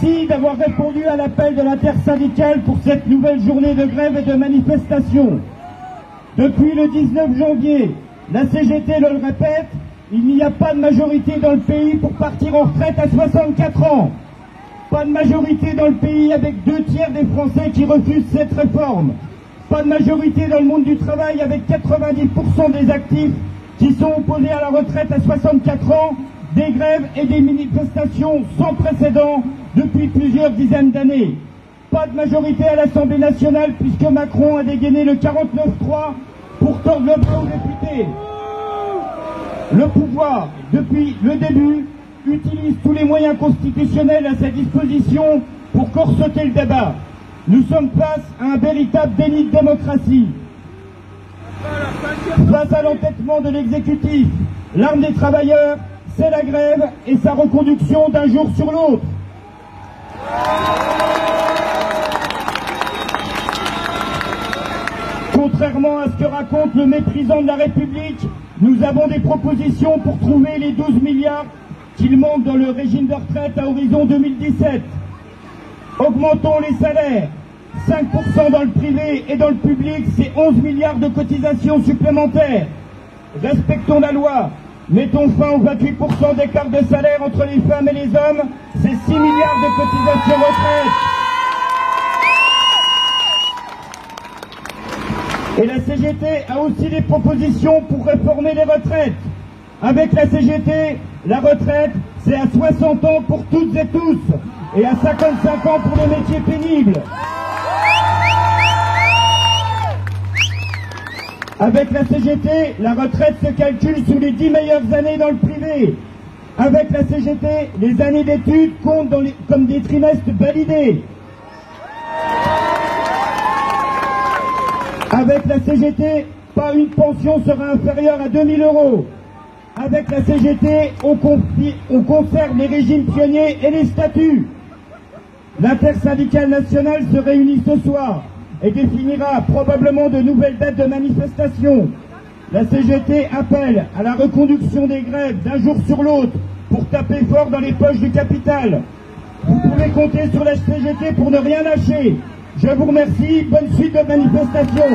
Merci d'avoir répondu à l'appel de l'intersyndicale pour cette nouvelle journée de grève et de manifestation. Depuis le 19 janvier, la CGT le répète, il n'y a pas de majorité dans le pays pour partir en retraite à 64 ans. Pas de majorité dans le pays avec 2/3 des Français qui refusent cette réforme. Pas de majorité dans le monde du travail avec 90% des actifs qui sont opposés à la retraite à 64 ans, des grèves et des manifestations sans précédent depuis plusieurs dizaines d'années. Pas de majorité à l'Assemblée nationale puisque Macron a dégainé le 49-3 pour tordre le bras aux députés. Le pouvoir, depuis le début, utilise tous les moyens constitutionnels à sa disposition pour corseter le débat. Nous sommes face à un véritable déni de démocratie. Face à l'entêtement de l'exécutif, l'arme des travailleurs, c'est la grève et sa reconduction d'un jour sur l'autre. Contrairement à ce que raconte le méprisant de la République, nous avons des propositions pour trouver les 12 milliards qu'il manque dans le régime de retraite à horizon 2017. Augmentons les salaires. 5% dans le privé et dans le public, c'est 11 milliards de cotisations supplémentaires. Respectons la loi. Mettons fin aux 28% d'écart de salaire entre les femmes et les hommes, c'est 6 milliards de cotisations retraite. Et la CGT a aussi des propositions pour réformer les retraites. Avec la CGT, la retraite, c'est à 60 ans pour toutes et tous, et à 55 ans pour les métiers pénibles. Avec la CGT, la retraite se calcule sur les 10 meilleures années dans le privé. Avec la CGT, les années d'études comptent comme des trimestres validés. Avec la CGT, pas une pension sera inférieure à 2000 €. Avec la CGT, on conserve les régimes pionniers et les statuts. L'intersyndicale nationale se réunit ce soir et définira probablement de nouvelles dates de manifestation. La CGT appelle à la reconduction des grèves d'un jour sur l'autre pour taper fort dans les poches du capital. Vous pouvez compter sur la CGT pour ne rien lâcher. Je vous remercie. Bonne suite de manifestation.